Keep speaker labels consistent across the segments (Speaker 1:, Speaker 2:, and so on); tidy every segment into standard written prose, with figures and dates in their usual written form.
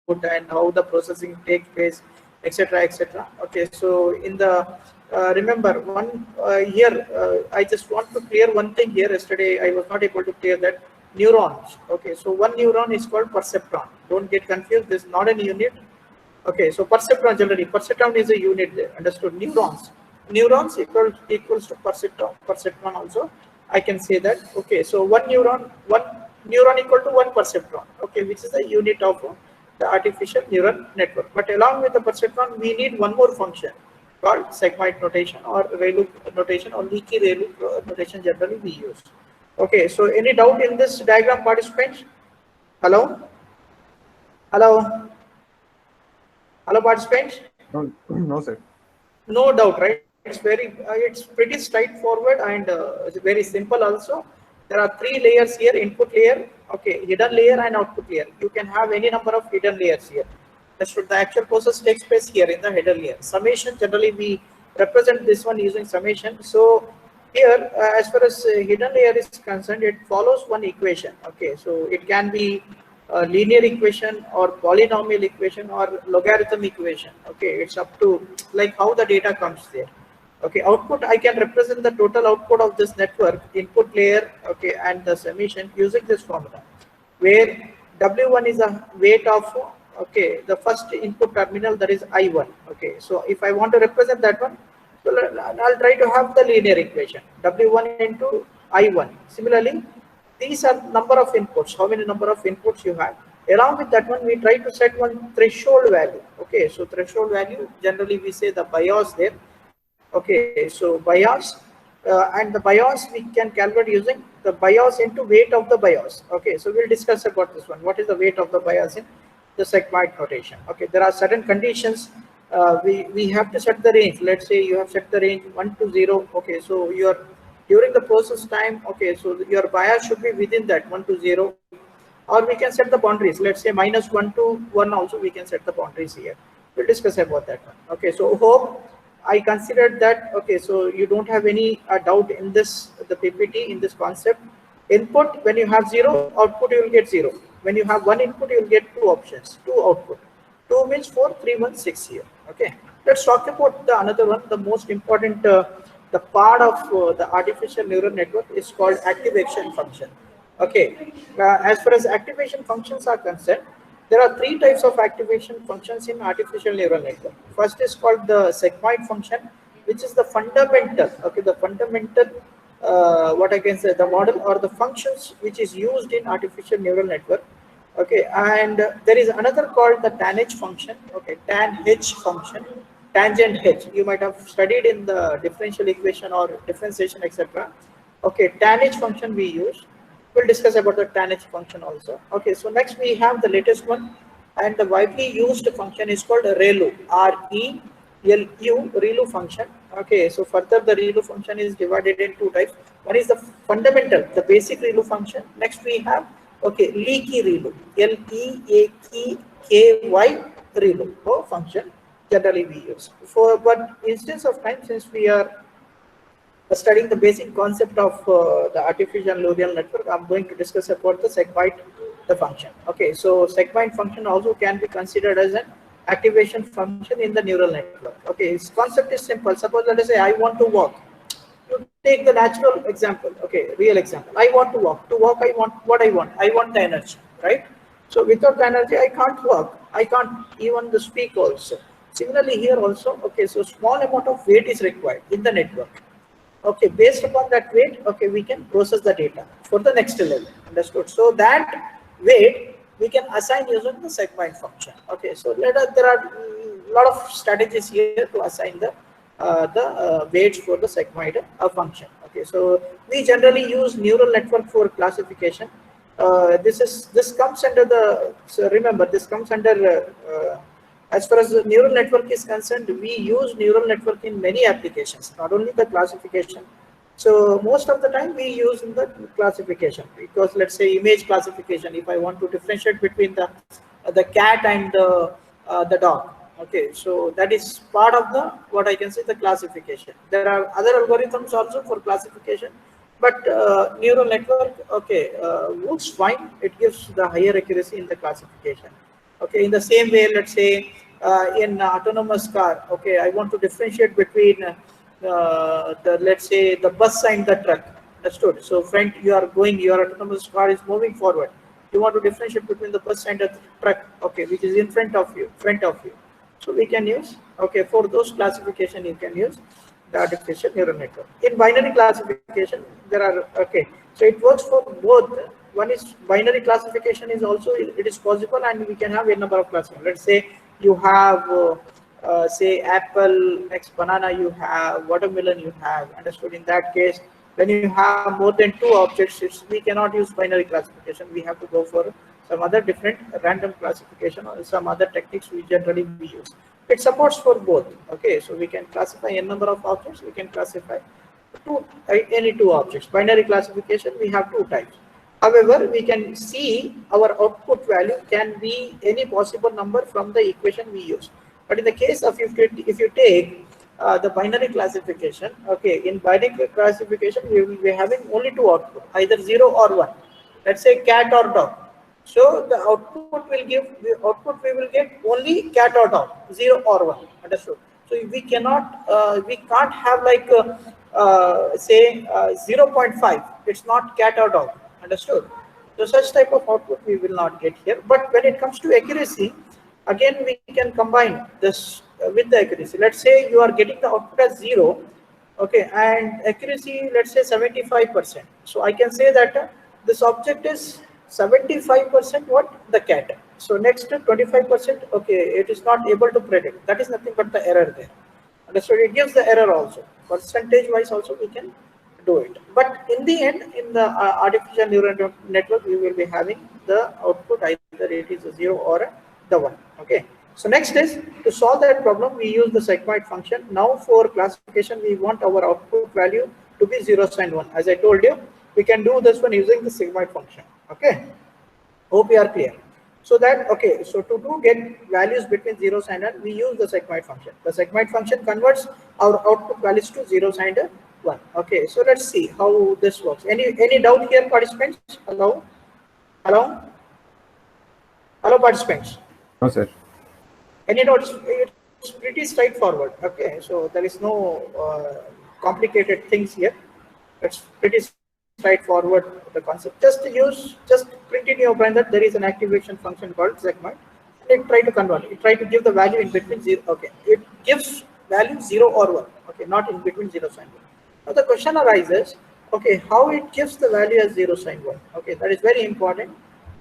Speaker 1: and how the processing takes place, etc., etc. Okay, so in the remember one here, I just want to clear one thing here. Yesterday I was not able to clear that neurons. Okay, so one neuron is called perceptron. Don't get confused. This is not an unit. Okay, so perceptron generally, perceptron is a unit there. Understood? Neurons equals to perceptron also. I can say that. Okay, so one neuron equal to one perceptron. Okay, which is the unit of the artificial neural network. But along with the perceptron, we need one more function called segment notation or ReLU notation or leaky ReLU notation. Generally, we use. Okay, so any doubt in this diagram, participants? Hello, hello. Hello, participants.
Speaker 2: No, no, sir.
Speaker 1: No doubt, right? It's pretty straightforward and it's very simple also. There are three layers here: input layer, okay, hidden layer, and output layer. You can have any number of hidden layers here. The actual process takes place here in the hidden layer. Summation, generally we represent this one using summation. So here, as far as hidden layer is concerned, it follows one equation. Okay, so it can be a linear equation or polynomial equation or logarithm equation. Okay, it's up to like how the data comes there. Okay, output, I can represent the total output of this network, input layer, okay, and the summation using this formula, where W1 is a weight of, okay, the first input terminal, that is I1. Okay, so if I want to represent that one, so I'll try to have the linear equation, W1 into I1. Similarly, these are number of inputs, how many number of inputs you have. Along with that one, we try to set one threshold value. Okay, so threshold value, generally we say the bias there. Okay, so bias, and the bias we can calculate using the bias into weight of the bias. Okay, so we'll discuss about this one. What is the weight of the bias in the segment notation? Okay, there are certain conditions. We have to set the range. Let's say you have set the range 1 to 0. Okay, so your during the process time. Okay, so your bias should be within that 1 to 0, or we can set the boundaries. Let's say -1 to 1 also we can set the boundaries here. We'll discuss about that one. Okay, so hope I considered that. Okay, so you don't have any doubt in this, the PPT, in this concept. Input, when you have 0, output you will get 0. When you have one input, you will get two options, two output. 2 means 4, 3 means 6 here. Okay, let's talk about the another one. The most important, the part of the artificial neural network is called activation function. Okay, as far as activation functions are concerned, there are three types of activation functions in artificial neural network. First is called the segment function, which is the fundamental. Okay, the fundamental, what I can say, the model or the functions which is used in artificial neural network. Okay, and there is another called the tanh function. Okay, tanh function, tangent h. You might have studied in the differential equation or differentiation, etc. Okay, tanh function we use. We'll discuss about the tanh function also. Okay, so next we have the latest one, and the widely used function is called ReLU, R-E-L-U, ReLU function. Okay, so further the ReLU function is divided in two types. One is the fundamental, the basic ReLU function. Next we have, okay, leaky ReLU, L-E-A-K-K-Y ReLU function. Generally we use for, but instance of time, since we are studying the basic concept of the artificial neural network, I'm going to discuss about the segment, the function. Okay, so segment function also can be considered as an activation function in the neural network. Okay, its concept is simple. Suppose let us say I want to walk. You take the natural example. Okay, real example. I want to walk. To walk, I want what I want. I want the energy, right? So without the energy, I can't walk. I can't even speak also. Similarly here also. Okay, so small amount of weight is required in the network. Okay, based upon that weight, okay, we can process the data for the next level. Understood? So that weight we can assign using the segment function. Okay, so there are a lot of strategies here to assign the weights for the segment function. Okay, so we generally use neural network for classification. This comes under the, so remember, this comes under as far as the neural network is concerned, we use neural network in many applications, not only the classification. So most of the time we use in the classification, because let's say image classification, if I want to differentiate between the cat and the dog. Okay, so that is part of the, what I can say, the classification. There are other algorithms also for classification, but neural network, okay, works fine. It gives the higher accuracy in the classification. Okay, in the same way, let's say in autonomous car, okay, I want to differentiate between the, let's say, the bus and the truck. Understood? So friend, you are going, your autonomous car is moving forward. You want to differentiate between the bus and the truck, okay, which is in front of you. So we can use, okay, for those classification you can use the artificial neural network. In binary classification, there are, okay, so it works for both. One is binary classification is also, it is possible, and we can have a number of classifications. Let's say you have, say apple x banana, you have watermelon, you have, understood? In that case, when you have more than two objects, we cannot use binary classification. We have to go for some other different random classification or some other techniques we generally we use. It supports for both. Okay, so we can classify a number of objects. We can classify any two objects. Binary classification, we have two types. However, we can see our output value can be any possible number from the equation we use. But in the case of if you take the binary classification, okay, in binary classification we will be having only two output, either 0 or 1. Let's say cat or dog. So the output will give, the output we will get only cat or dog, 0 or 1. Understood? So we cannot, we can't have like say 0.5. It's not cat or dog. Understood? So such type of output we will not get here. But when it comes to accuracy, again we can combine this with the accuracy. Let's say you are getting the output as 0, okay, and accuracy, let's say 75%. So I can say that this object is 75% what? The cat. So next 25%, okay, it is not able to predict. That is nothing but the error there. Understood? It gives the error also. Percentage wise also we can do it. But in the end, in the artificial neural network, we will be having the output either it is a 0 or the 1. Okay. So next is, to solve that problem, we use the sigmoid function. Now for classification, we want our output value to be 0s and 1. As I told you, we can do this one using the sigmoid function. Okay. Hope you are clear. So that, okay, so to do get values between 0s and 1, we use the sigmoid function. The sigmoid function converts our output values to 0s and 1. Okay, so let's see how this works. Any doubt here, participants? Hello? Hello? Hello, participants?
Speaker 2: No, sir.
Speaker 1: Any doubts? It's pretty straightforward. Okay, so there is no complicated things here. It's pretty straightforward, the concept. Just print in your brain that there is an activation function called segment, and it try to convert. It try to give the value in between 0. Okay, it gives value 0 or 1. Okay, not in between 0 and 1. Now the question arises, okay, how it gives the value as 0 and 1? Okay, that is very important.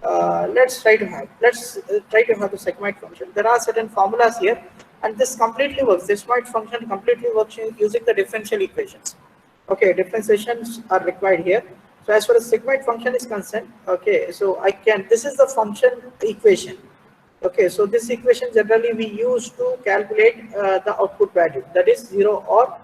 Speaker 1: Let's try to have the segment function. There are certain formulas here, and this completely works. This segment function completely works using the differential equations. Okay, differentiations are required here. So as far as segment function is concerned, okay, so this is the function equation. Okay, so this equation generally we use to calculate the output value, that is 0 or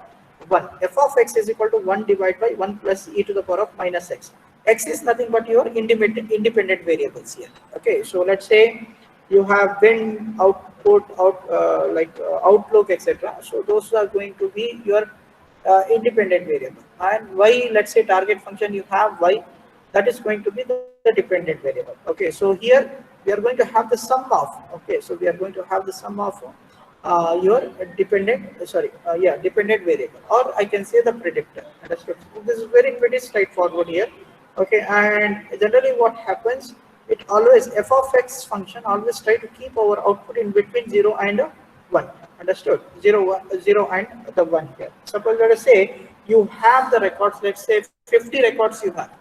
Speaker 1: 1. F of x is equal to 1 divided by 1 plus e to the power of minus x. X is nothing but your independent variables here. Okay, so let's say you have bin, output, outlook, etc. So those are going to be your independent variable. And y, let's say target function, you have y, that is going to be the dependent variable. Okay, so here we are going to have the sum of, okay, so we are going to have the sum of your dependent variable, or I can say the predictor. This is pretty straightforward here. Okay, and generally what happens, it always, f of x function always try to keep our output in between 0 and 1. Understood? 0 and the 1 here. Suppose let us say you have the records, let's say 50 records you have,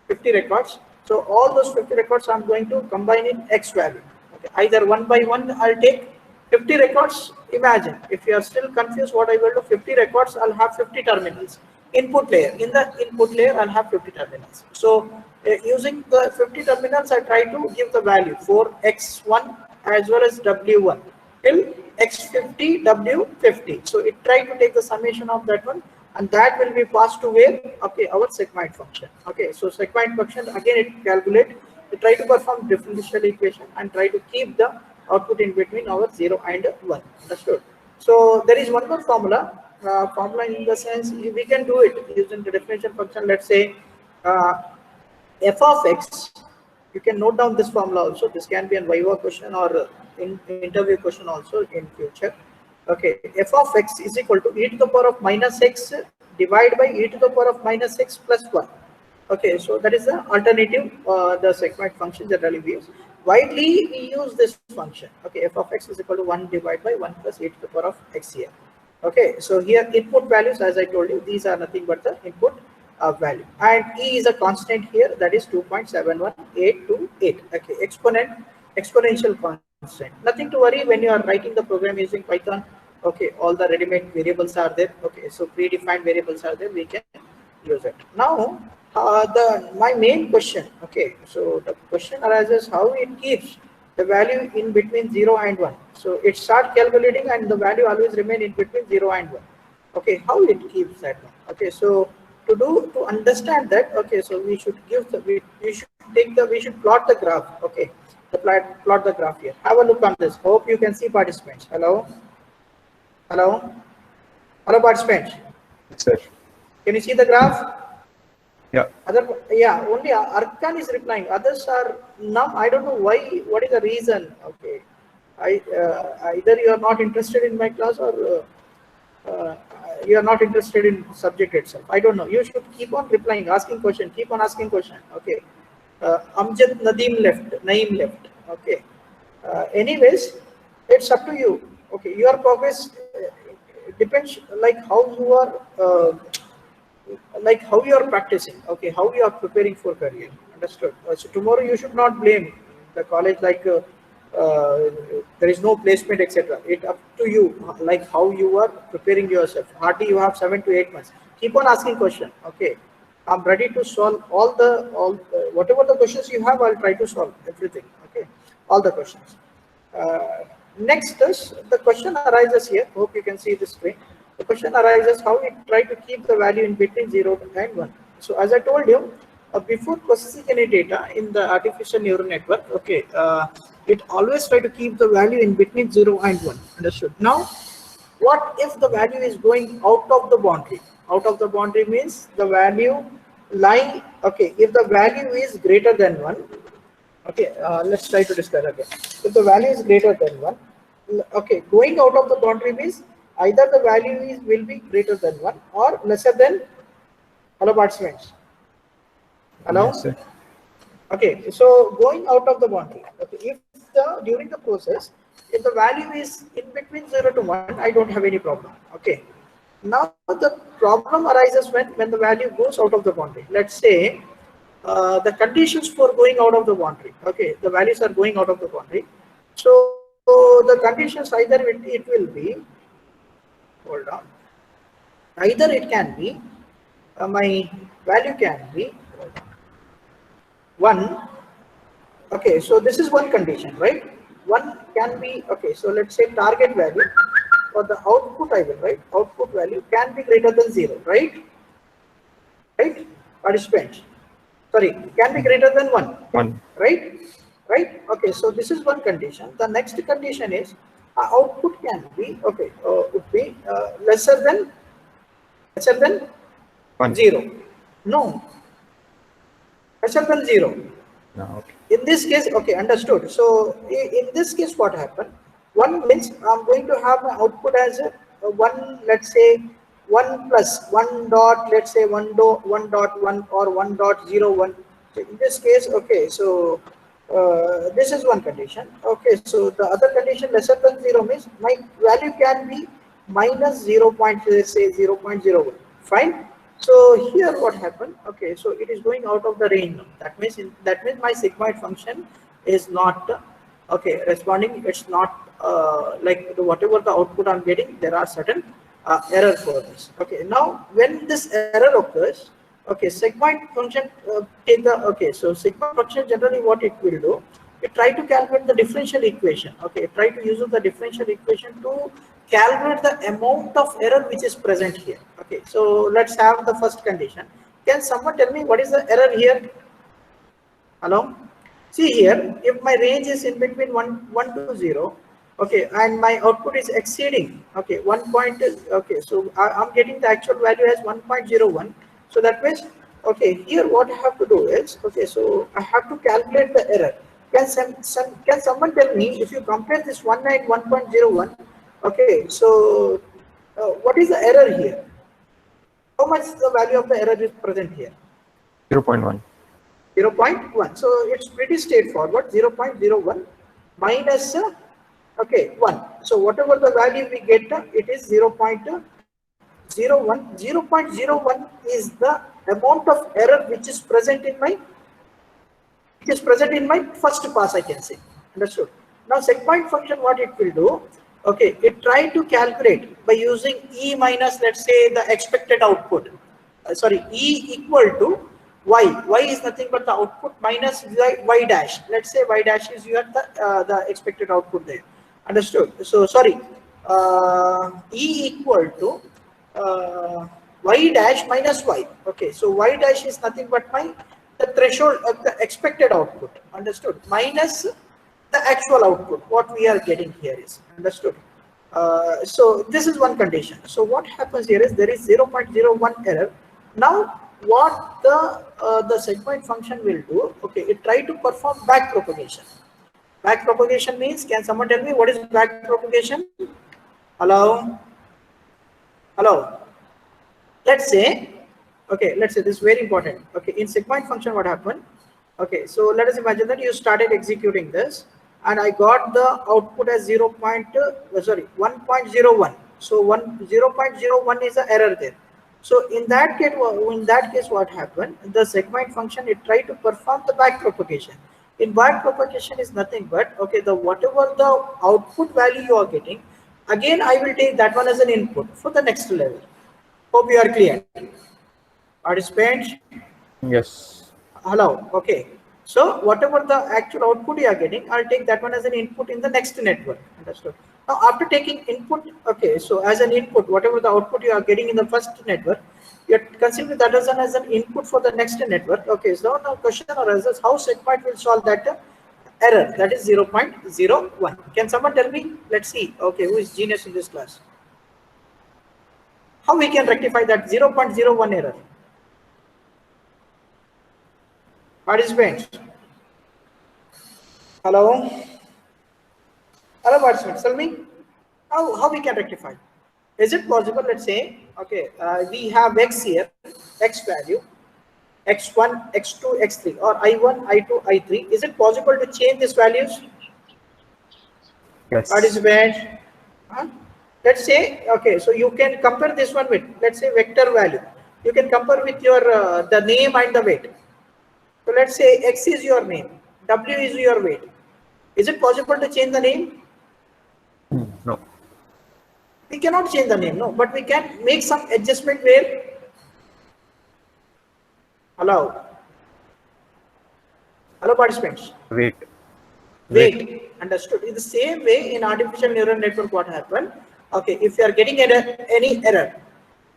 Speaker 1: 50 records. So all those 50 records I'm going to combine in x value. Okay, either one by one I'll take 50 records. Imagine if you are still confused what I will do, 50 records, I'll have 50 terminals. Input layer, in the input layer I'll have 50 terminals. So using the 50 terminals, I try to give the value for x1 as well as w1 till x50 w50. So it try to take the summation of that one, and that will be passed to where? Okay, our segment function. Okay, so segment function, again it calculate, it try to perform differential equation and try to keep the output in between our 0 and 1. Understood? So there is one more formula. Formula in the sense we can do it using the differential function. Let's say f of x You can note down this formula also. This can be an Viva question or in interview question also in future. Okay, f of x is equal to e to the power of minus x divided by e to the power of minus x plus 1. Okay, so that is the alternative, the sigmoid function generally we use. Widely we use this function. Okay, f of x is equal to 1 divided by 1 plus e to the power of x here. Okay, so here input values, as I told you, these are nothing but the input value, and e is a constant here, that is 2.71828. Okay, exponential constant. Nothing to worry when you are writing the program using Python. Okay, all the ready-made variables are there. Okay, so predefined variables are there, we can use it. Now my main question, okay, so the question arises how it keeps the value in between 0 and 1. So it starts calculating and the value always remain in between 0 and 1. Okay, how it keeps that one? Okay, so to understand that, okay, so we should give the we should plot the graph. Okay, plot the graph here. Have a look on this. Hope you can see participants. Hello, participants.
Speaker 2: Sir.
Speaker 1: Can you see the graph?
Speaker 2: Yeah.
Speaker 1: Only Arkan is replying. Others are numb. I don't know why. What is the reason? Okay, either you are not interested in my class or you are not interested in subject itself. I don't know. You should keep on replying, asking question. Keep on asking question. Okay. Amjad Naeem left. Okay. Anyways, it's up to you. Okay, your progress depends like how you are. Like how you are practicing, okay, how you are preparing for career. Understood? So tomorrow you should not blame the college like there is no placement, etc. It up to you, like how you are preparing yourself. Hardly you have 7 to 8 months. Keep on asking question. Okay, I'm ready to solve all whatever the questions you have. I'll try to solve everything. Okay, all the questions. Next is the question arises here. Hope you can see the screen. The question arises how we try to keep the value in between 0 and 1. So as I told you, before processing any data in the artificial neural network, okay, it always try to keep the value in between 0 and 1. Understood? Now, what if the value is going out of the boundary? Out of the boundary means the value lying, okay, if the value is greater than 1, okay, let's try to discuss again. If the value is greater than 1, okay, going out of the boundary means either the value will be greater than 1 or lesser than, hello participants, hello?
Speaker 2: Yes, sir.
Speaker 1: Okay, so going out of the boundary, okay, if during the process, if the value is in between 0 to 1, I don't have any problem. Okay, now the problem arises when the value goes out of the boundary. Let's say the conditions for going out of the boundary, okay, the values are going out of the boundary. So the conditions, either it will be, hold on, either it can be my value can be 1. Okay, so this is one condition, right? One can be, okay, so let's say target value for the output, I will write output value can be greater than 0, right? Right, participants, sorry, can be greater than 1, right? Okay, so this is one condition. The next condition is output can be, okay, would be lesser than
Speaker 2: 1.
Speaker 1: 0. No, lesser than 0.
Speaker 2: No, okay.
Speaker 1: In this case, okay, understood. So in this case, what happened? 1 means I'm going to have my output as a 1, let's say 1 plus 1 dot, let's say 1.1 or 1.01. So in this case, okay, so this is one condition. Okay, so the other condition lesser than 0 means my value can be minus 0. Let's say 0.01. Fine. So here what happened? Okay, so it is going out of the range now. That means my sigmoid function is not okay responding. It's not like whatever the output I'm getting, there are certain error for this. Okay, now when this error occurs, okay, sigmoid function take the, okay, so sigmoid function generally what it will do, it try to calculate the differential equation. Okay, try to use the differential equation to calculate the amount of error which is present here. Okay, so let's have the first condition. Can someone tell me what is the error here? Hello? See here, if my range is in between 1 to 0, okay, and my output is exceeding, okay, 1 point, okay, so I'm getting the actual value as 1.01. So that means Okay, here what I have to do is, okay, so I have to calculate the error. Can someone tell me if you compare this 191.01, okay, so what is the error here? How much the value of the error is present here?
Speaker 2: 0.1.
Speaker 1: 0.1. So it's pretty straightforward. 0.01 minus okay 1. So whatever the value we get, it is 0.01. 0.01 is the amount of error which is present in my first pass, I can say. Understood? Now set point function, what it will do, okay, it try to calculate by using E minus, let's say, the expected output. Sorry, E equal to Y. Y is nothing but the output minus Y dash. Let's say Y dash is your the expected output there. Understood? So sorry, E equal to Y dash minus Y. Okay, so Y dash is nothing but the threshold of the expected output. Understood? Minus the actual output, what we are getting here is. Understood? So this is one condition. So what happens here is there is 0.01 error. Now what the segment function will do, okay, it try to perform back propagation. Back propagation means, can someone tell me what is back propagation? Hello? Hello? Let's say, okay, let's say this is very important. Okay, in segment function, what happened? Okay, so let us imagine that you started executing this and I got the output as 1.01. So 0.01 is the error there. So in that case, what happened? The segment function, it tried to perform the back propagation. In back propagation is nothing but, okay, the whatever the output value you are getting, again I will take that one as an input for the next level. Hope you are clear. Participants?
Speaker 2: Yes.
Speaker 1: Hello. Okay. So whatever the actual output you are getting, I'll take that one as an input in the next network. Understood? Now after taking input, okay, so as an input, whatever the output you are getting in the first network, you are considering that as an input for the next network. Okay, so now question arises, how segment will solve that error, that is 0.01. Can someone tell me? Let's see. Okay, who is genius in this class? How we can rectify that 0.01 error? Participants? Hello? Hello, participants, tell me how we can rectify. Is it possible, let's say, okay, we have X here, X value, X1, X2, X3, or I1, I2, I3. Is it possible to change these values?
Speaker 2: Yes.
Speaker 1: Participants? Huh? Let's say, okay, so you can compare this one with, let's say, vector value. You can compare with your the name and the weight. So let's say X is your name, W is your weight. Is it possible to change the name?
Speaker 2: No.
Speaker 1: We cannot change the name, no, but we can make some adjustment where. Hello. Hello, participants.
Speaker 2: Wait.
Speaker 1: Weight. Understood. In the same way, in artificial neural network, what happened? Okay, if you are getting any error,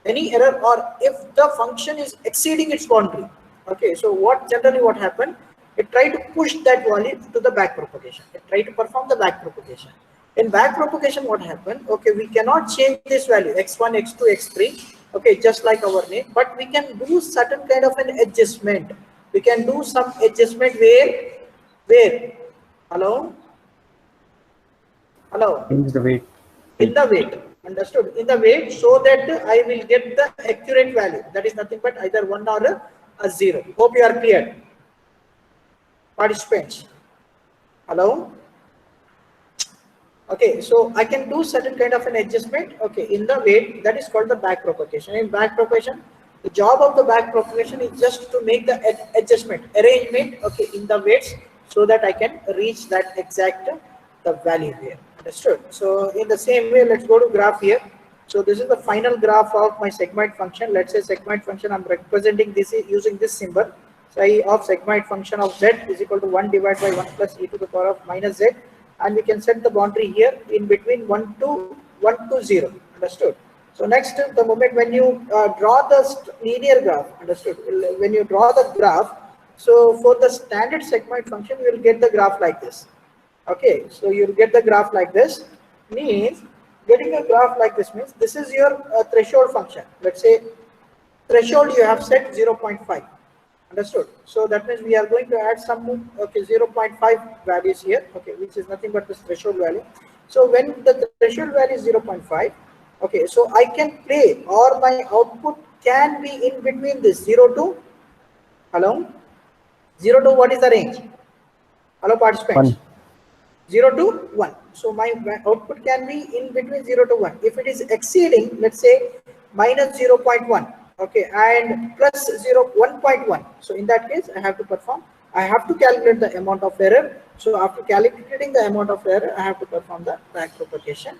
Speaker 1: or if the function is exceeding its boundary, okay, so what happened? It try to push that value to the back propagation. It try to perform the back propagation. In back propagation, what happened? Okay, we cannot change this value x1, x2, x3. Okay, just like our name, but we can do certain kind of an adjustment. We can do some adjustment where. Hello. Hello.
Speaker 2: Change the weight.
Speaker 1: In the weight. Understood? In the weight, so that I will get the accurate value. That is nothing but either 1 or a 0. Hope you are clear. Participants. Hello. Okay, so I can do certain kind of an adjustment. Okay, in the weight, that is called the back propagation. In back propagation, the job of the back propagation is just to make the adjustment, arrangement, okay, in the weights, so that I can reach that exact the value here. Understood? So in the same way, let's go to graph here. So this is the final graph of my segment function. Let's say segment function, I'm representing this using this symbol. Psi of segment function of z is equal to 1 divided by 1 plus e to the power of minus z. And we can set the boundary here in between 1 to 0. Understood? So next, the moment when you draw the linear graph, understood? When you draw the graph, so for the standard segment function, you will get the graph like this. Okay, so you'll get the graph like this. Means getting a graph like this means this is your threshold function. Let's say threshold you have set 0.5. Understood? So that means we are going to add some 0.5 values here, okay, which is nothing but this threshold value. So when the threshold value is 0.5, okay, so I can play, or my output can be in between this 0 to, hello, 0 to what is the range? Hello participants.
Speaker 2: 1.
Speaker 1: 0 to 1. So my output can be in between 0 to 1. If it is exceeding, let's say minus 0.1, okay, and plus 1.1. So in that case, I have to calculate the amount of error. So after calculating the amount of error, I have to perform the backpropagation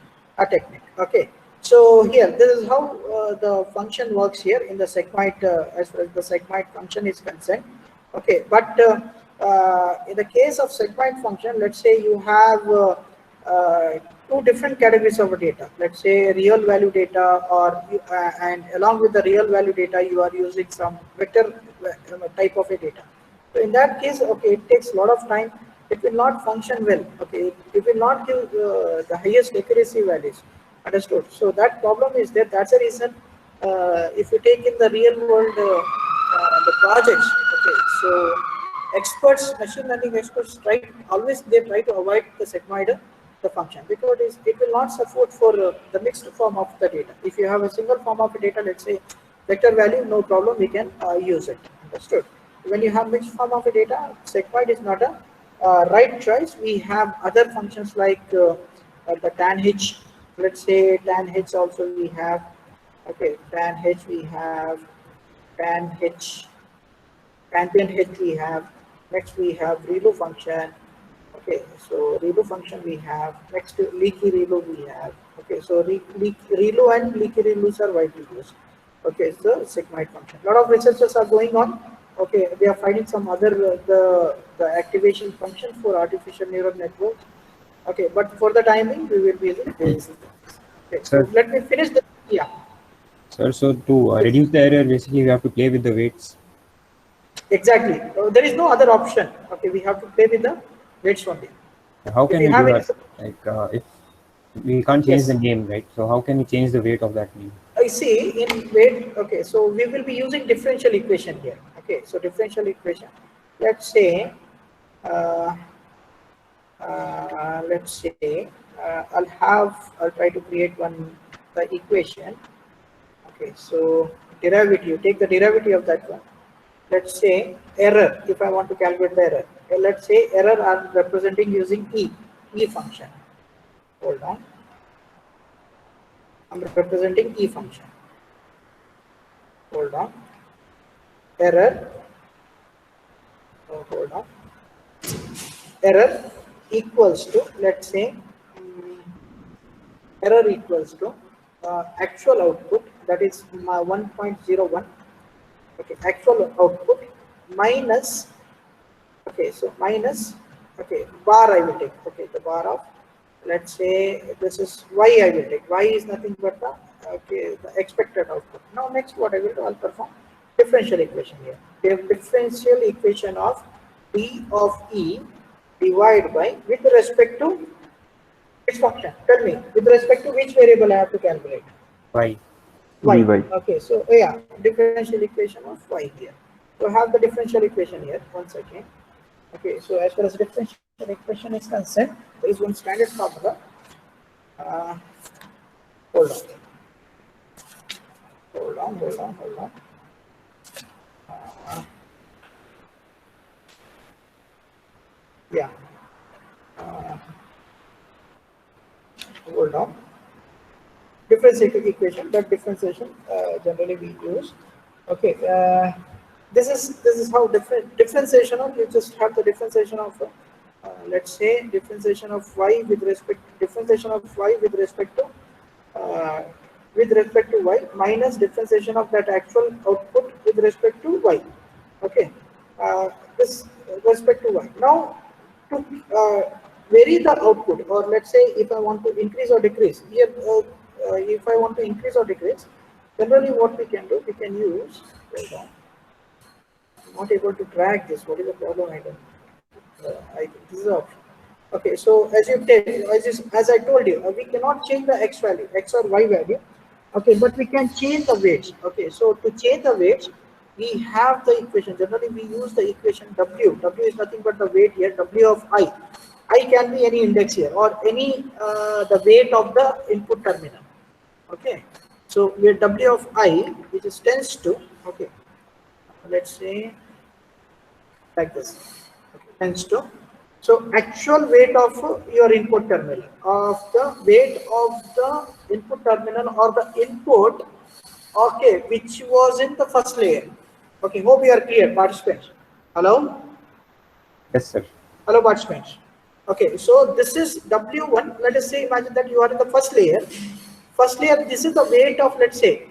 Speaker 1: technique. Okay. So here, this is how the function works here in the SegMite, as far as the SegMite function is concerned. Okay, but in the case of SegMite function, let's say you have two different categories of data. Let's say real value data, or and along with the real value data, you are using some vector type of a data. So in that case, okay, it takes a lot of time. It will not function well. Okay, it will not give the highest accuracy values. Understood? So that problem is there. That's the reason. If you take in the real world the projects, okay, so experts, machine learning experts, they try to avoid the SegMite the function, because it will not support for the mixed form of the data. If you have a single form of data, let's say vector value, no problem, we can use it. Understood? When you have mixed form of a data, SegMite is not a right choice. We have other functions like the tan h. Let's say tan h also we have. Okay, tan h we have, tan h, ambient h we have. Next we have ReLU function. Okay, so ReLU function we have. Next leaky ReLU we have. Okay, so ReLU and leaky ReLUs are widely used. Okay, so SegMite function. A lot of researchers are going on. Okay, they are finding some other the activation function for artificial neural networks. Okay, but for the timing we will be using this. Okay, so let me finish the yeah.
Speaker 3: Sir, so to reduce the error, basically we have to play with the weights.
Speaker 1: Exactly. There is no other option. Okay, we have to play with the weights only.
Speaker 3: How can we do that? Like, if we can't change
Speaker 1: Yes.
Speaker 3: the name, right? So how can we change the weight of that name?
Speaker 1: I see in weight. Okay, so we will be using differential equation here. Okay, so differential equation. Let's say, I'll try to create the equation. Okay, so derivative. Take the derivative of that one. Let's say error. If I want to calculate the error, let's say error are representing using e function. Hold on. I'm representing e function. Hold on. Error. Oh, hold on. Error equals to, let's say, error equals to actual output, that is 1.01. Okay, actual output minus. Okay, so minus. Okay, bar I will take. Okay, the bar of, let's say this is y I will take. Y is nothing but the expected output. Now next what I will do, I'll perform differential equation here. We have differential equation of d of e divided by, with respect to which function? Tell me, with respect to which variable I have to calculate?
Speaker 3: Why?
Speaker 1: Y. Okay, so yeah, differential equation of y here. So have the differential equation here once again. Okay, so as far as differential equation is concerned, there is one standard formula. Hold on. Yeah. Hold on. Differential equation. That differentiation generally we use. Okay. This is how differentiation of, you just have the differentiation of let's say differentiation of y with respect to y minus differentiation of that actual output with respect to y. Okay, this respect to y. Now to vary the output, or let's say if I want to increase or decrease here, if I want to increase or decrease, generally what we can do, we can use. Hold on. I'm not able to drag this. What is the problem? I don't. I think this is the option. Okay, so as I told you, we cannot change the x value, x or y value. Okay, but we can change the weights. Okay, so to change the weights, we have the equation. Generally, we use the equation W. W is nothing but the weight here. W of I. I can be any index here or any the weight of the input terminal. Okay, so where W of I, which is tends to, okay, let's say like this, okay, tends to. So actual weight of your input terminal, of the weight of the input terminal or the input, okay, which was in the first layer. Okay, hope you are clear, participants. Hello?
Speaker 3: Yes, sir.
Speaker 1: Hello, participants. Okay, so this is W1. Let us say, imagine that you are in the first layer. First layer, this is the weight of, let's say,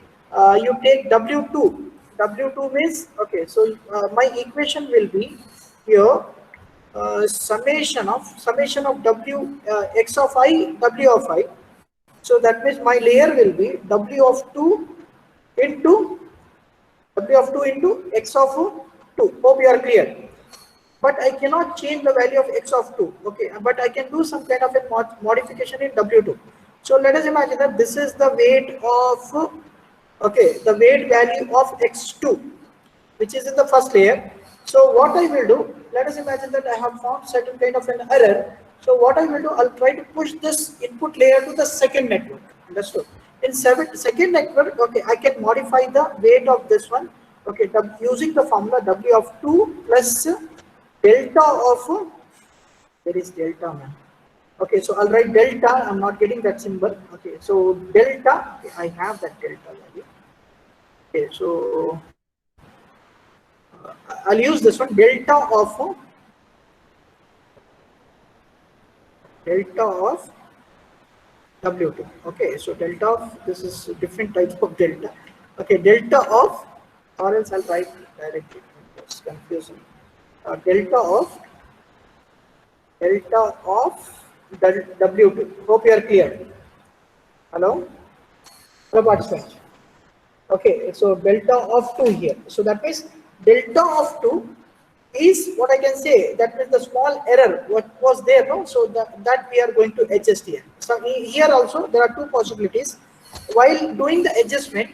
Speaker 1: you take W2. W2 means, okay, so my equation will be here summation of W x of I, W of I. So that means my layer will be W of 2 into W of 2 into x of 2. Hope you are clear. But I cannot change the value of x of 2. Okay, but I can do some kind of a modification in W2. So let us imagine that this is the weight of, okay, the weight value of x2, which is in the first layer. So what I will do, let us imagine that I have found certain kind of an error. So what I will do, I'll try to push this input layer to the second network. Understood? In second network, okay, I can modify the weight of this one. Okay, using the formula W of 2 plus delta of, there is delta, man. Okay, so I'll write delta. I'm not getting that symbol. Okay, so delta, okay, I have that delta value. Okay, so I'll use this one, delta of W2. Okay, so delta of, this is different types of delta. Okay, delta of, or else I'll write directly. It's confusing. Delta of W2. Hope you are clear. Hello? Hello, participants. Okay, so delta of 2 here. So that means delta of 2 is what I can say. That means the small error what was there, no? So that we are going to adjust here. So here also there are two possibilities. While doing the adjustment,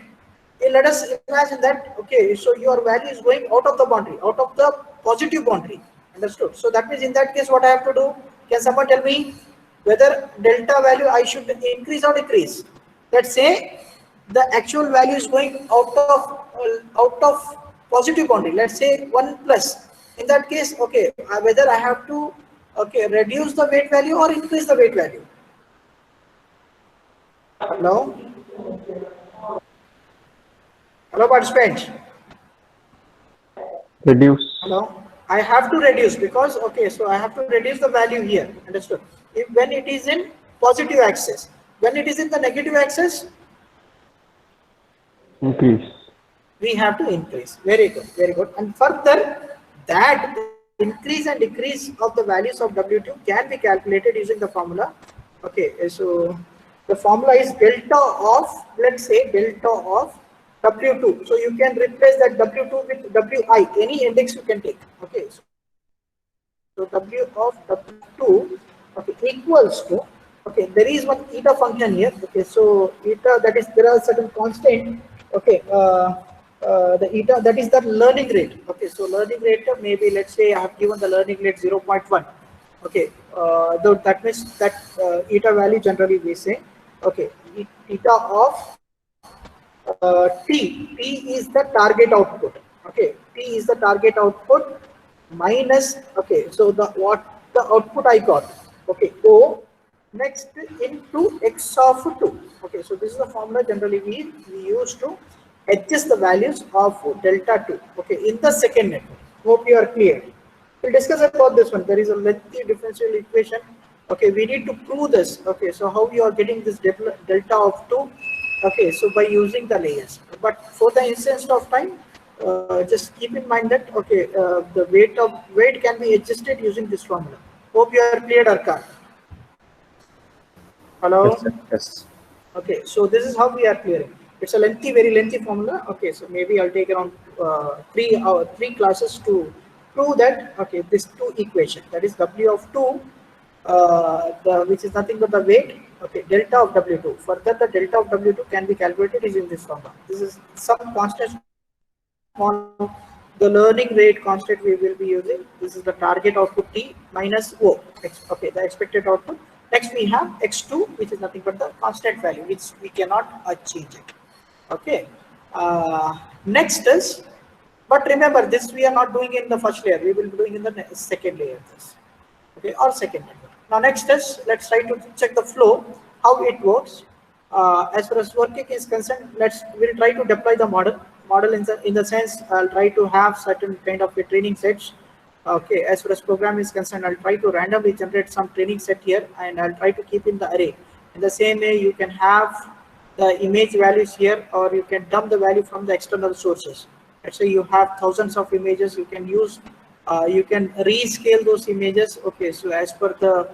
Speaker 1: let us imagine that, okay, so your value is going out of the boundary, out of the positive boundary. Understood? So that means in that case, what I have to do? Can someone tell me whether delta value I should increase or decrease? Let's say the actual value is going out of positive boundary. Let's say 1 plus. In that case, okay, whether I have to, okay, reduce the weight value or increase the weight value. Hello? Hello, participants.
Speaker 2: Reduce.
Speaker 1: Hello. I have to reduce because, okay, so I have to reduce the value here. Understood? If when it is in positive axis, when it is in the negative axis,
Speaker 2: Increase.
Speaker 1: we have to increase. Very good, very good. And further, that increase and decrease of the values of W2 can be calculated using the formula. Okay, so the formula is delta of, let's say, delta of W2. So you can replace that W2 with WI, any index you can take. Okay, so W of W2, okay, equals to, okay, there is one eta function here. Okay, so eta, that is, there are certain constant. Okay, the eta, that is the learning rate. Okay, so learning rate, maybe let's say I have given the learning rate 0.1. Okay, though that means that eta value generally we say, okay, eta of T is the target output. Okay, T is the target output minus, okay, so the output I got, okay, O next into x of 2. Okay, so this is the formula generally we use to adjust the values of delta 2, okay, in the second network. Hope you are clear. We'll discuss about this one. There is a lengthy differential equation. Okay, we need to prove this. Okay, so how you are getting this delta of 2? Okay, so by using the layers. But for the instance of time, just keep in mind that, okay, the weight can be adjusted using this formula. Hope you are clear, Arka. Hello?
Speaker 3: Yes, sir. Yes.
Speaker 1: Okay, so this is how we are clearing. It's a lengthy, very lengthy formula. Okay, so maybe I'll take around 3 classes to prove that. Okay, this 2 equation, that is W of 2, which is nothing but the weight, Okay, delta of W2. Further, the delta of W2 can be calculated using this formula. This is some constant on the learning rate constant we will be using. This is the target output T minus O. Okay, the expected output. Next we have X2, which is nothing but the constant value, which we cannot change it. Okay. Next is, but remember this we are not doing in the first layer. We will be doing in the second layer. This. Okay, or second network. Now next is, let's try to check the flow, how it works. As far as working is concerned, we'll try to deploy the model in the sense I'll try to have certain kind of a training sets. Okay, as far as program is concerned, I'll try to randomly generate some training set here, and I'll try to keep in the array. In the same way, you can have the image values here, or you can dump the value from the external sources. Let's say you have thousands of images, you can use you can rescale those images. Okay, so as per the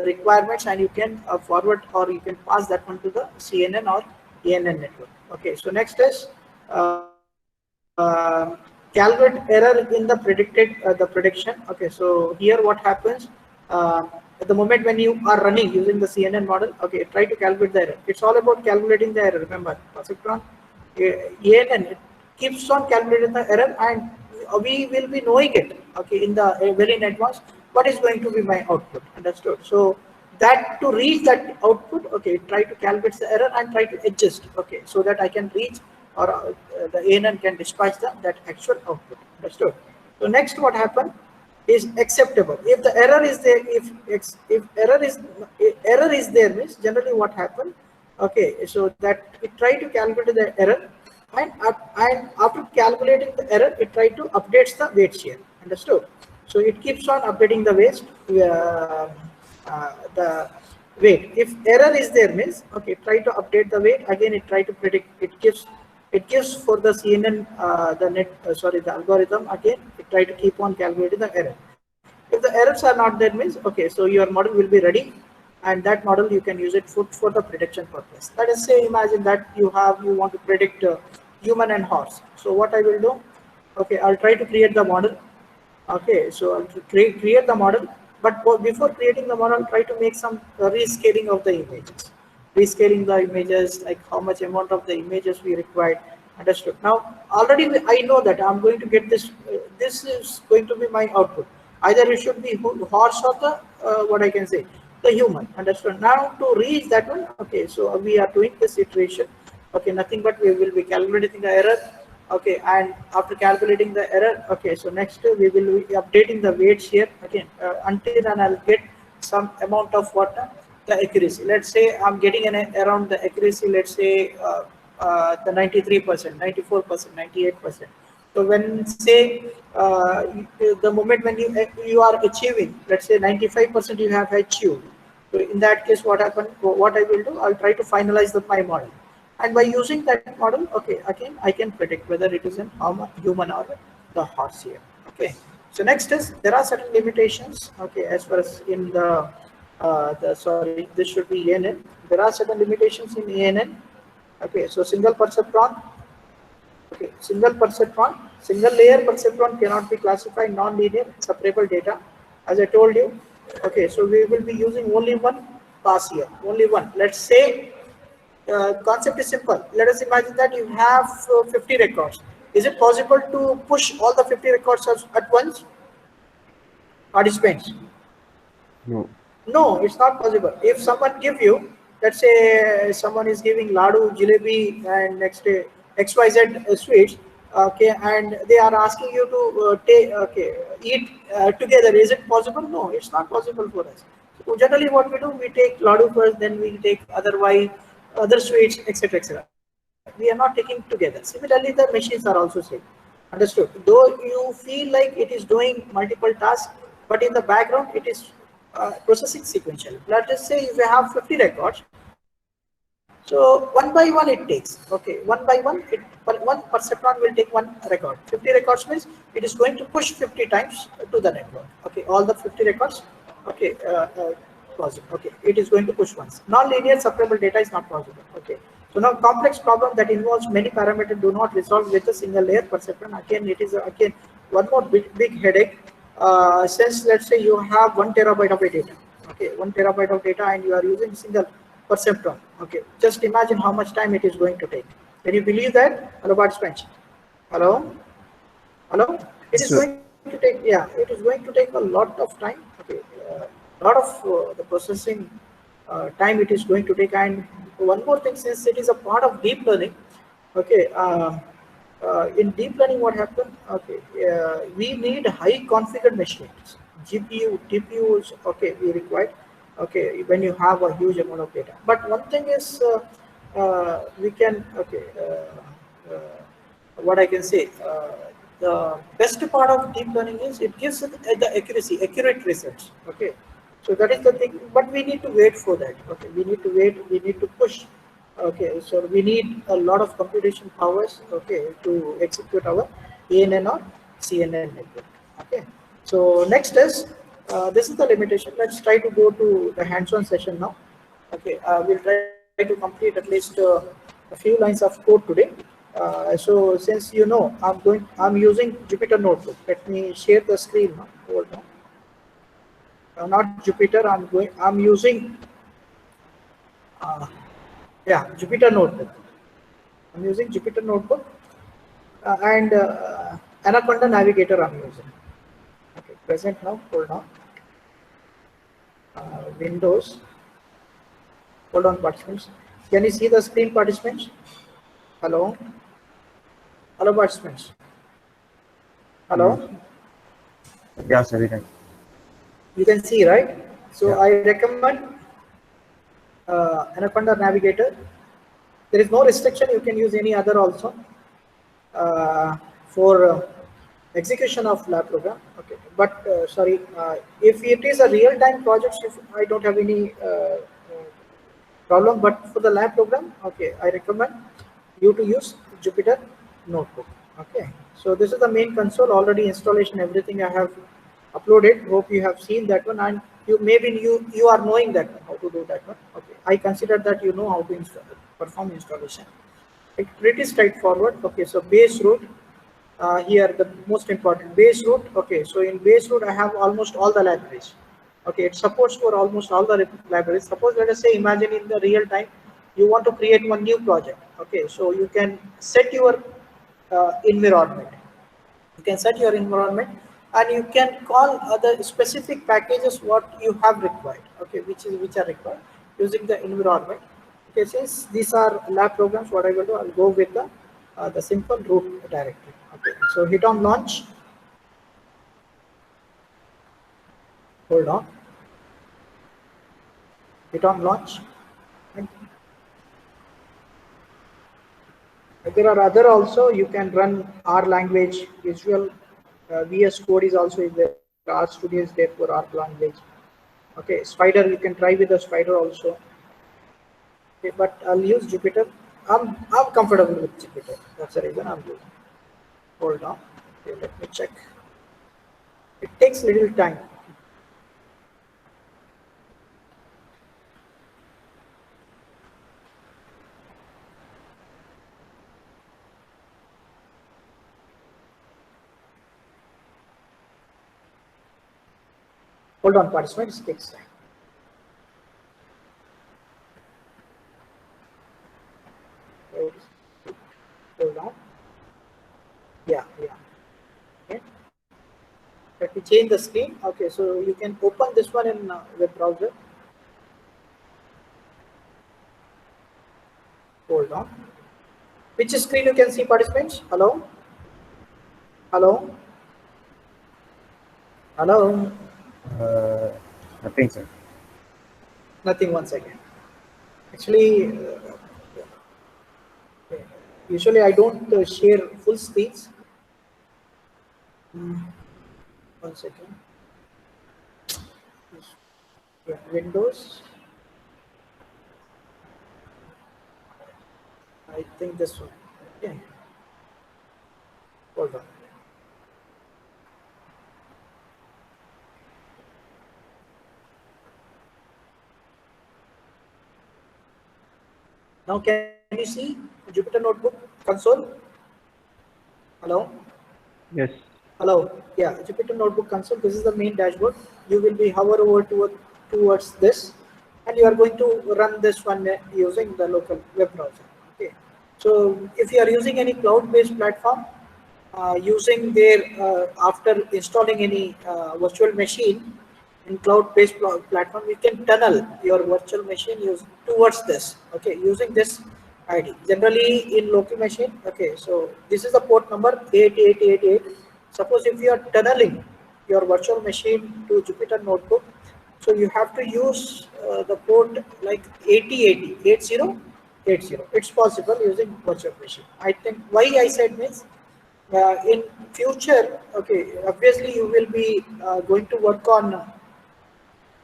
Speaker 1: requirements, and you can forward, or you can pass that one to the CNN or ANN network. Okay, so next is calculate error in the prediction. Okay, so here what happens at the moment when you are running using the CNN model. Okay, try to calculate the error. It's all about calculating the error. Remember, perceptron ANN, it keeps on calculating the error, and we will be knowing it, okay, in the very in advance, what is going to be my output. Understood? So that to reach that output, okay, try to calculate the error and try to adjust, okay, so that I can reach, or the ANN can dispatch that actual output. Understood? So next what happened is acceptable. If the error is there, if error is there means generally what happened, okay, so that it try to calculate the error, and after calculating the error, it try to updates the weights here. Understood? So it keeps on updating the weights, the weight. If error is there means, okay, try to update the weight again. It try to predict. It gives for the CNN the algorithm again. It try to keep on calculating the error. If the errors are not there means, okay, so your model will be ready, and that model you can use it for the prediction purpose. Let us say, imagine that you want to predict human and horse. So what I will do, okay, I'll try to create the model. Okay, so I'll create the model, but before creating the model, try to make some rescaling of the images. Rescaling the images, like how much amount of the images we required. Understood? Now already I know that I'm going to get this. This is going to be my output. Either it should be horse or the what I can say, the human. Understood? Now to reach that one, okay, so we are doing this iteration. Okay, nothing but we will be calculating the error. Okay, and after calculating the error, okay, so next we will be updating the weights here again until and I'll get some amount of what the accuracy. Let's say I'm getting around the accuracy, let's say the 93%, 94%, 98%. So when say the moment when you are achieving, let's say 95% you have achieved. So in that case, what happened? What I will do, I'll try to finalize my model. And by using that model, okay, again I can predict whether it is a human or the horse here. Okay. So next is, there are certain limitations. Okay, as far as in this should be ANN. There are certain limitations in ANN. Okay, so single perceptron. Okay, single layer perceptron cannot be classified non-linear separable data. As I told you. Okay, so we will be using only one pass here. Only one. Let's say. Concept is simple. Let us imagine that you have 50 records. Is it possible to push all the 50 records at once? Participants?
Speaker 3: No.
Speaker 1: No, it's not possible. If someone give you, let's say someone is giving Ladu, Jalebi, and next day XYZ sweets, okay, and they are asking you to eat together. Is it possible? No, it's not possible for us. So generally what we do, we take Ladu first, then we take other sweets, etc., etc. We are not taking together. Similarly, the machines are also same. Understood? Though you feel like it is doing multiple tasks, but in the background it is processing sequential. Let us say if you have 50 records, so one by one it takes. Okay, one by one, one perceptron will take one record. 50 records means it is going to push 50 times to the network. Okay, all the 50 records. Okay. Okay, it is going to push once. Non-linear separable data is not possible. Okay, so now complex problem that involves many parameters do not resolve with a single layer perceptron. Again, it is again one more big headache. Since let's say you have 1 terabyte of data. Okay, 1 terabyte of data, and you are using single perceptron. Okay, just imagine how much time it is going to take. Can you believe that? Hello, participants. Hello, hello. It is
Speaker 3: Sir.
Speaker 1: going to take, yeah, it is going to take a lot of time. Okay, lot of the processing time it is going to take. And one more thing, since it is a part of deep learning, okay, in deep learning, what happened? Okay, we need high configured machines, GPU, TPUs. Okay, we require. Okay, when you have a huge amount of data. But one thing is, we can. Okay, what I can say. The best part of deep learning is it gives the accuracy, accurate results. Okay, so that is the thing. But we need to wait for that. Okay, we need to wait. We need to push. Okay, so we need a lot of computation powers, okay, to execute our ANN or CNN network. Okay, so next is this is the limitation. Let's try to go to the hands-on session now. Okay, we'll try to complete at least a few lines of code today. So since you know, I'm using Jupyter Notebook. Let me share the screen now. Hold on. Not Jupyter. I'm using. Yeah, Jupyter Notebook. I'm using Jupyter Notebook and Anaconda Navigator I'm using. Okay, present now, hold on. Windows. Hold on, participants. Can you see the screen, participants? Hello? Hello, participants. Hello?
Speaker 3: Yeah, sir, we can.
Speaker 1: You can see, right? So
Speaker 3: Yeah.
Speaker 1: I recommend Anaconda Navigator. There is no restriction. You can use any other also for execution of lab program. Okay, but sorry, if it is a real-time project, if I don't have any problem, but for the lab program, okay, I recommend you to use Jupyter Notebook. Okay, so this is the main console. Already installation, everything I have uploaded. Hope you have seen that one, and you are knowing that one, how to do that one. Okay, I consider that you know how to perform installation. It's pretty straightforward. Okay, so base root. Here the most important base root. Okay, so in base root I have almost all the libraries. Okay, it supports for almost all the libraries. Suppose let us say, imagine in the real time you want to create one new project. Okay, so you can set your environment. You can set your environment, and you can call other specific packages what you have required. Okay, which are required using the environment. Okay, since these are lab programs, what I will do, I'll go with the simple root directory. Okay, so hit on launch. Hold on. Hit on launch. And there are other also. You can run R language, Visual, VS Code is also there. R Studio is there for R language. Okay, Spider, you can try with the Spider also. Okay, but I'll use Jupyter. I'm comfortable with Jupyter. That's the reason I'm using. Hold on. Okay, let me check. It takes little time. Hold on, participants. It takes time. Hold on. Yeah. Okay. Let me change the screen. Okay, so you can open this one in web browser. Hold on. Which screen you can see, participants? Hello? Hello? Hello?
Speaker 3: Nothing, sir.
Speaker 1: Nothing, 1 second. Actually, usually I don't share full screens. 1 second. Yeah, Windows. I think this one. Okay. Hold on. Now can you see Jupyter Notebook console? Hello?
Speaker 2: Yes.
Speaker 1: Hello. Yeah, Jupyter Notebook console. This is the main dashboard. You will be hover over to towards this, and you are going to run this one using the local web browser. Okay, so if you are using any cloud-based platform, using their after installing any virtual machine in cloud-based platform, you can tunnel your virtual machine towards this. Okay, using this ID. Generally in local machine. Okay, so this is the port number 8888. Suppose if you are tunneling your virtual machine to Jupyter Notebook, so you have to use the port like 8080. It's possible using virtual machine. I think why I said means in future, okay, obviously you will be going to work on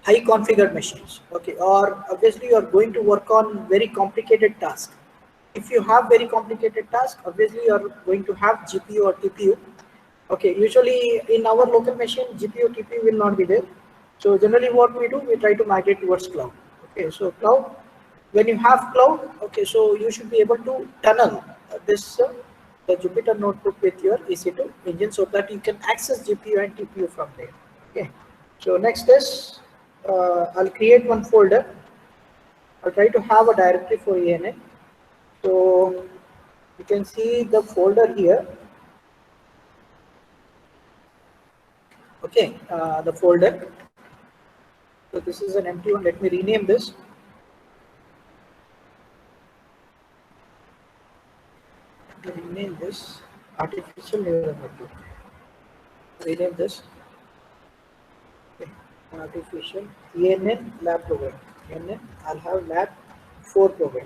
Speaker 1: high configured machines, okay, or obviously you are going to work on very complicated tasks. If you have very complicated tasks, obviously you are going to have GPU or TPU. Okay, usually in our local machine, GPU, TPU will not be there. So generally what we do, we try to migrate towards cloud. Okay, so cloud, when you have cloud, okay, so you should be able to tunnel the Jupyter Notebook with your EC2 engine so that you can access GPU and TPU from there. Okay, so next is I'll create one folder. I'll try to have a directory for ENN. So you can see the folder here. Okay, the folder. So this is an empty one. Let me rename this. Rename this artificial neural network. Rename this. Okay. Artificial ENN lab program. ENN. I'll have lab 4 program.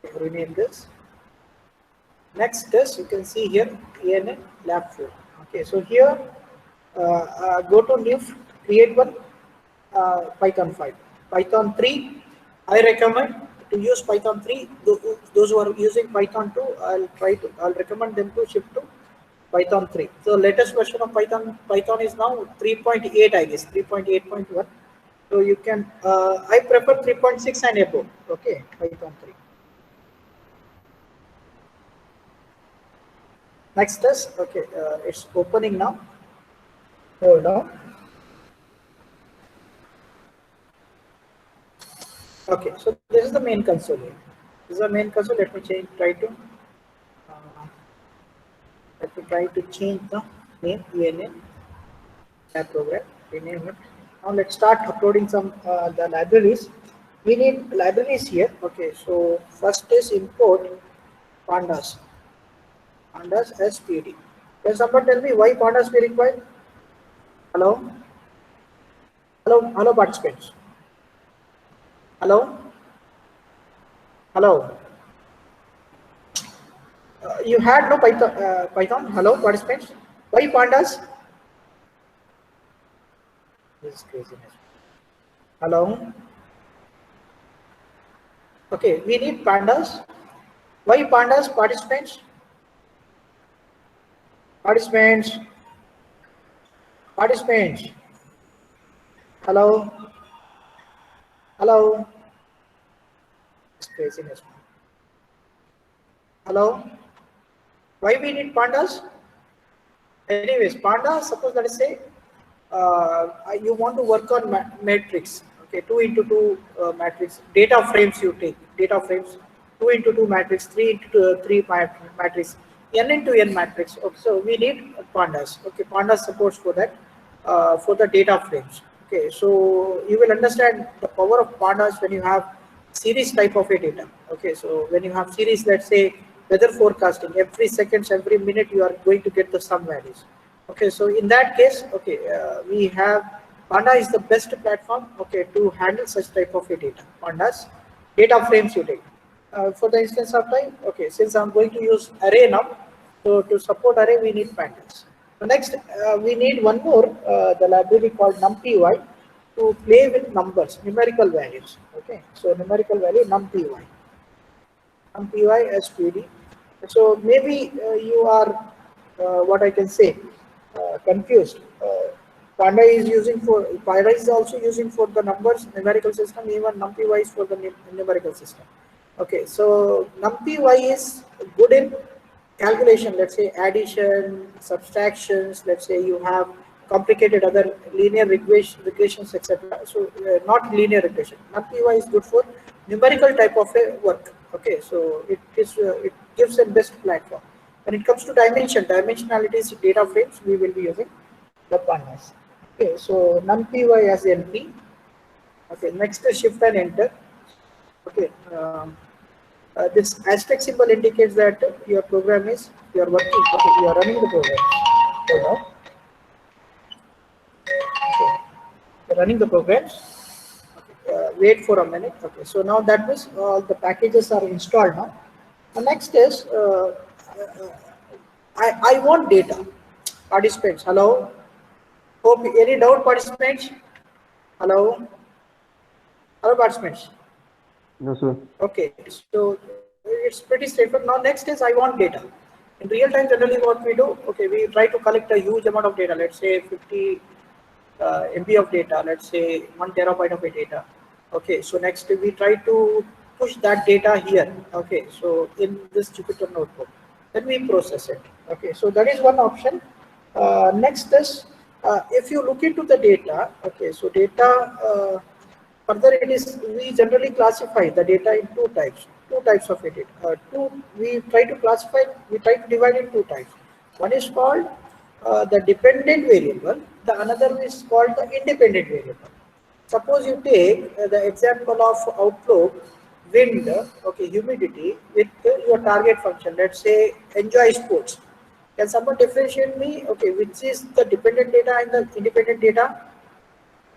Speaker 1: Okay, rename this. Next is you can see here ENN lab 4. Okay, so here go to new, create one Python 5. Python 3, I recommend to use Python 3. Those who are using Python 2, I'll recommend them to shift to Python 3. So latest version of Python is now 3.8, I guess, 3.8.1. So you can, I prefer 3.6 and above. Okay, Python 3. Next is, okay, it's opening now. Hold on. Okay, so this is the main console here. This is the main console. Let me change, let me try to change the name, ENN lab program, rename it. Now let's start uploading some the libraries. We need libraries here. Okay, so first is import pandas. Pandas SPD. Can someone tell me why pandas we require? Hello? Hello participants. Hello? Hello? You had no Python? Hello participants? Why pandas? This is craziness. Hello? Okay, we need pandas. Why pandas, participants? Participants. Hello? Hello? It's craziness. Hello? Why we need pandas? Anyways, pandas, suppose let us say you want to work on matrix. Okay, 2 into 2 matrix. Data frames you take. Data frames 2 into 2 matrix, 3 into 3 matrix, n into n matrix. Okay, so we need pandas. Okay, pandas supports for that for the data frames. Okay, so you will understand the power of pandas when you have series type of a data. Okay, so when you have series, let's say weather forecasting, every seconds, every minute you are going to get the some values. Okay, so in that case, okay, we have Panda is the best platform, okay, to handle such type of a data. Pandas data frames you take. For the instance of time, okay, since I'm going to use array now, so to support array we need pandas. So next we need one more the library called numpy to play with numbers, numerical values. Okay, so numerical value numpy SPD. So maybe you are what I can say confused. Panda is also using for the numbers numerical system, even NumPy is for the numerical system. Okay, so NumPy is good in calculation, let's say addition, subtractions, let's say you have complicated other linear regressions, etc. So not linear regression. NumPy is good for numerical type of a work. Okay, so it gives a best platform. When it comes to dimensionalities, data frames, we will be using the pandas. Okay, so NumPy as NP. Okay, next is shift and enter. Okay, this asterisk symbol indicates that your program is you are working. Okay, you are running the program. So now, okay, you're running the program. Wait for a minute. Okay, so now that means all the packages are installed now. The next is I want data. Participants, hello. Hope any doubt, participants? Hello. Hello, participants.
Speaker 3: No, sir.
Speaker 1: Okay, so it's pretty straightforward. Now next is I want data. In real time, generally what we do, okay, we try to collect a huge amount of data. Let's say 50 MB of data. Let's say 1 terabyte of data. Okay, so next we try to push that data here. Okay, so in this Jupyter notebook, then we process it. Okay, so that is one option. Next is if you look into the data. Okay, so data. Further, it is we generally classify the data in two types of it. We try to divide in two types. One is called the dependent variable. The another is called the independent variable. Suppose you take the example of outlook, wind, okay, humidity with your target function. Let's say enjoy sports. Can someone differentiate me? Okay, which is the dependent data and the independent data?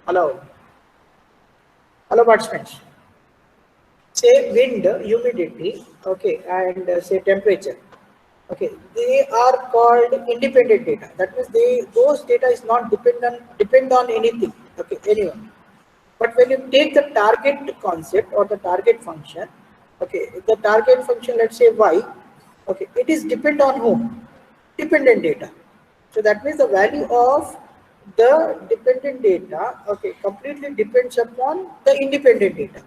Speaker 1: Hello. Hello, participants. Say wind, humidity, okay, and say temperature. Okay, they are called independent data. That means those data is not depend on anything. Okay, anyone. But when you take the target concept or the target function, okay, the target function, let's say y, okay, it is depend on whom? Dependent data. So that means the value of the dependent data, okay, completely depends upon the independent data,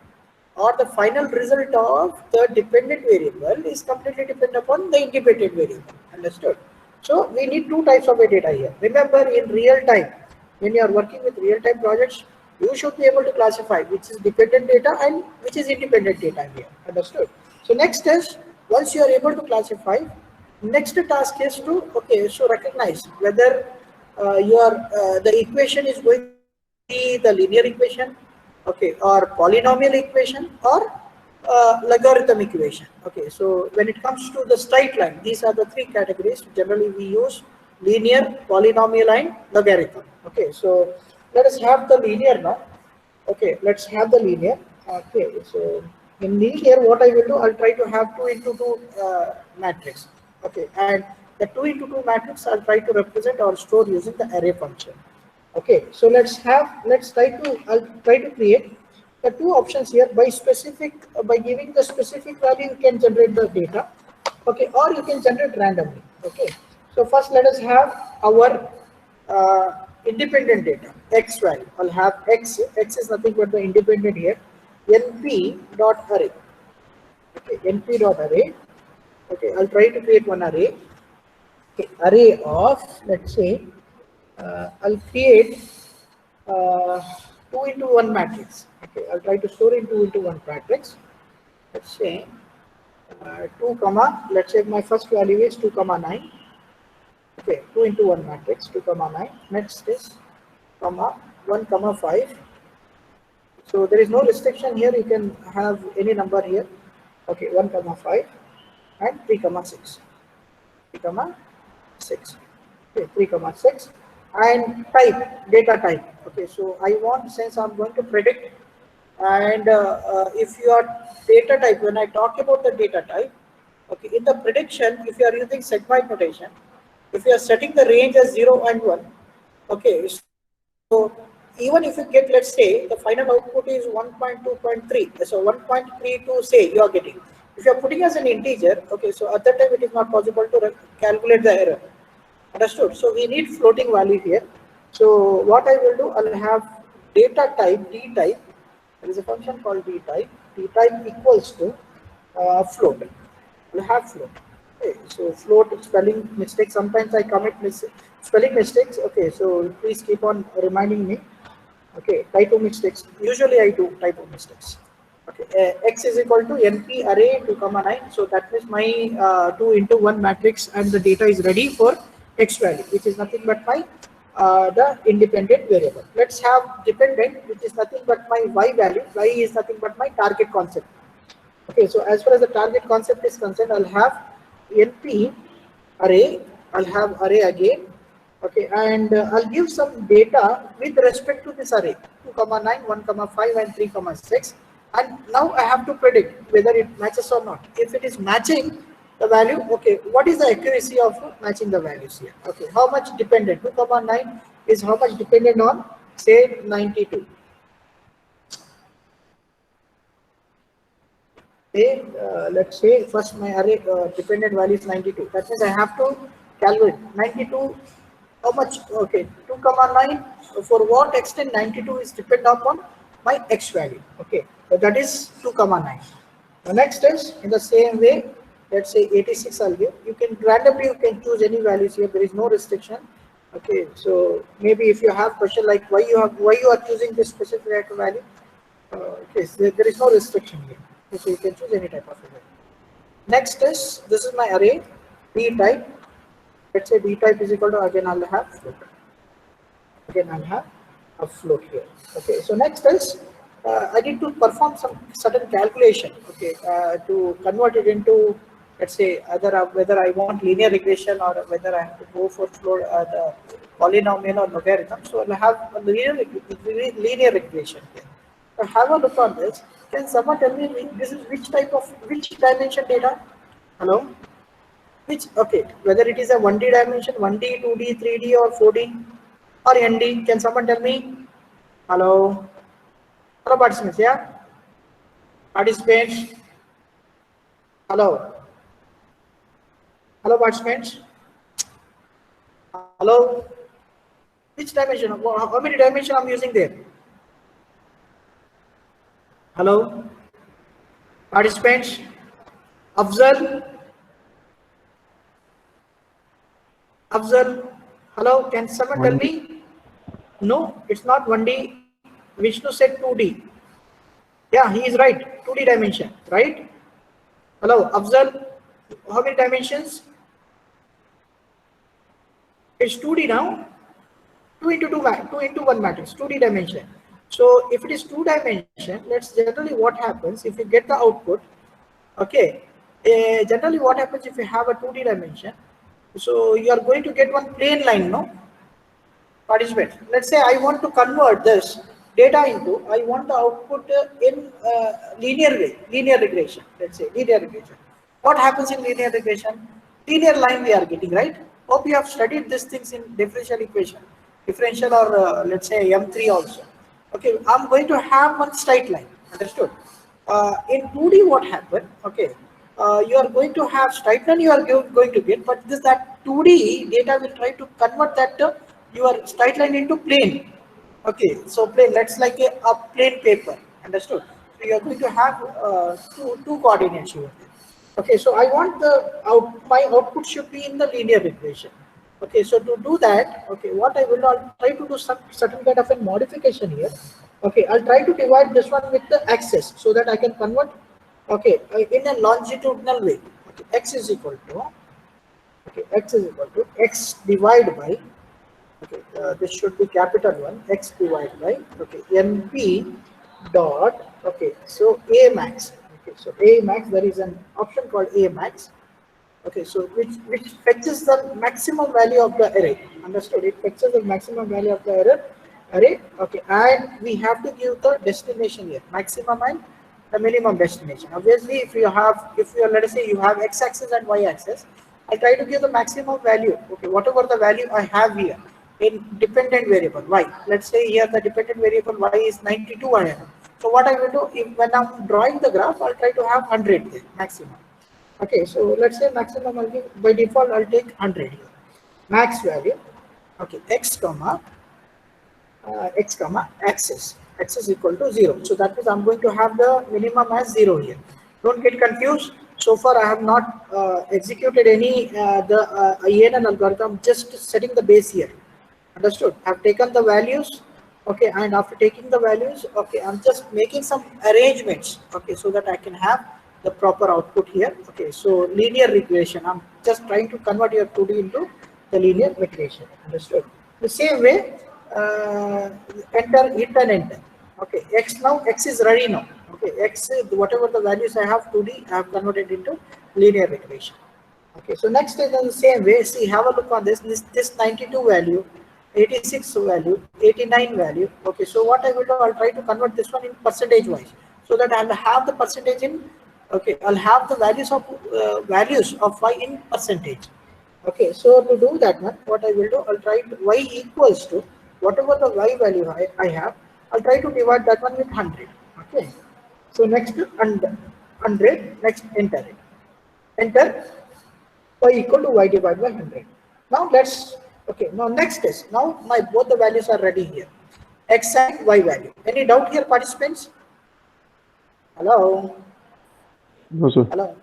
Speaker 1: or the final result of the dependent variable is completely dependent upon the independent variable. Understood? So we need two types of data here. Remember, in real time, when you are working with real time projects, you should be able to classify which is dependent data and which is independent data here. Understood? So next is, once you are able to classify, next task is to, okay, so recognize whether the equation is going to be the linear equation, okay, or polynomial equation, or logarithm equation. Okay, so when it comes to the straight line, these are the three categories. Generally we use linear, polynomial, and logarithm. Okay, so let us have the linear now. Okay, let's have the linear. Okay, so in linear, what I will do, I'll try to have 2 into 2 matrix. Okay, and the 2 into 2 matrix I'll try to represent or store using the array function. Okay, so I'll try to create the two options here. By giving the specific value, you can generate the data. Okay, or you can generate randomly. Okay, so first let us have our independent data, x value. I'll have x is nothing but the independent here, np dot array. Okay, np dot array. Okay, I'll try to create one array. Okay, array of, let's say, I'll create 2 into 1 matrix. Okay, I'll try to store in 2 into 1 matrix. Let's say 2 comma, let's say my first value is 2 comma 9. Okay, 2 into 1 matrix, 2 comma 9. Next is comma 1 comma 5. So there is no restriction here, you can have any number here. Okay, 1 comma 5 and 3 comma 6. 3 comma 6. Okay, 3 comma 6. And type, data type. Okay, so I want, since I'm going to predict, and if your data type, when I talk about the data type, okay, in the prediction, if you are using segment notation, if you are setting the range as 0 and 1, okay, so even if you get, let's say, the final output is 1.2.3, so 1.32 say you are getting. If you are putting as an integer, okay, so at that time it is not possible to calculate the error. Understood? So we need floating value here. So what I will do, I'll have data type, d type. There is a function called d type. D type equals to float. We'll have float. Okay, so float spelling mistake. Sometimes I commit spelling mistakes. Okay, so please keep on reminding me. Okay, typo mistakes. Usually I do typo mistakes. Okay, x is equal to np array 2 comma 9. So that means my 2 into 1 matrix and the data is ready for x value, which is nothing but my the independent variable. Let's have dependent, which is nothing but my y value. Y is nothing but my target concept. Okay, so as far as the target concept is concerned, I'll have np array, I'll have array again, okay, and I'll give some data with respect to this array 2 comma 9, 1 comma 5, and 3 comma 6, and now I have to predict whether it matches or not. If it is matching the value, okay, what is the accuracy of matching the values here? Okay, how much dependent? 2 comma 9 is how much dependent on, say, 92. Say, let's say first my array dependent value is 92. That means I have to calculate 92. How much? Okay, 2 comma 9. For what extent 92 is dependent upon my x value. Okay, so that is 2 comma 9. The next is in the same way. Let's say 86. I'll give. You can randomly you can choose any values here. There is no restriction. Okay, so maybe if you have question like why you are choosing this specific value. Okay, so there is no restriction here. So you can choose any type of array. Next is, this is my array, D type. Let's say D type is equal to, again I'll have float. Again I'll have a float here. Okay, so next is, I need to perform some certain calculation, okay, to convert it into, let's say, whether I want linear regression or whether I have to go for float, the polynomial or logarithm. So I'll have a linear regression here. So have a look on this. Can someone tell me this is which dimension data? Hello? Which, okay, whether it is a 1D dimension, 1D, 2D, 3D or 4D or ND, can someone tell me? Hello? Hello participants, yeah? Participants? Hello? Hello participants? Hello? Which dimension? How many dimensions I'm using there? Hello, participants, Afzal, hello, can someone tell me? No, it's not 1D, Vishnu said 2D. Yeah, he is right, 2D dimension, right? Hello, Afzal, how many dimensions? It's 2D now, 2 into 1 matrix, 2D dimension. So if it is 2 dimension, let's generally what happens if you get the output, okay, generally what happens if you have a 2D dimension, so you are going to get one plane line, no? Participant, let's say I want to convert this data into, I want the output in linear way, linear regression, let's say linear regression. What happens in linear regression? Linear line we are getting, right? Hope you have studied these things in differential equation, differential or let's say M3 also. Okay, I'm going to have one straight line, understood? In 2D what happened, okay, you are going to have straight line you are going to get, but that 2D data will try to convert that your straight line into plane. Okay, so plane, let's like a plane paper, understood? So you are going to have two coordinates here. Okay, so I want my output should be in the linear regression. Okay, so to do that, okay, what I'll try to do some certain kind of a modification here. Okay, I'll try to divide this one with the axis so that I can convert, okay, in a longitudinal way. Okay, x is equal to, okay, x is equal to x divided by, okay, this should be capital 1, x divided by, okay, np dot, okay, so a max. Okay, so a max, there is an option called a max. Okay, so which fetches the maximum value of the array. Understood? It fetches the maximum value of the array. Okay, and we have to give the destination here, maximum and the minimum destination. Obviously, if you let us say you have x-axis and y-axis, I try to give the maximum value. Okay, whatever the value I have here in dependent variable y. Let's say here the dependent variable y is 92 I have. So what I will do, when I'm drawing the graph, I'll try to have 100 there, maximum. Okay, so let's say maximum I'll give, by default I'll take 100 here. Max value, okay, x comma axis equal to 0. So that means I'm going to have the minimum as 0 here. Don't get confused. So far I have not executed any IANN algorithm, just setting the base here. Understood? I've taken the values, okay, and after taking the values, okay, I'm just making some arrangements, okay, so that I can have the proper output here. Okay, so linear regression, I'm just trying to convert your 2D into the linear regression. Understood? The same way, hit and enter. Okay, X is ready now. Okay, X, whatever the values I have 2D, I have converted into linear regression. Okay, so next is in the same way. See, have a look on this 92 value, 86 value, 89 value. Okay, so what I will do, I'll try to convert this one in percentage wise, so that I'll have the percentage in. Okay, I'll have the values of y in percentage. Okay, so to do that one, what I will do, I'll try to y equals to whatever the y value I have. I'll try to divide that one with 100. Okay, so next 100, next enter it. Enter y equal to y divided by 100. Now let's, okay, now next is, now my both the values are ready here, x and y value. Any doubt here, participants? Hello?
Speaker 4: No, sir.
Speaker 1: Hello?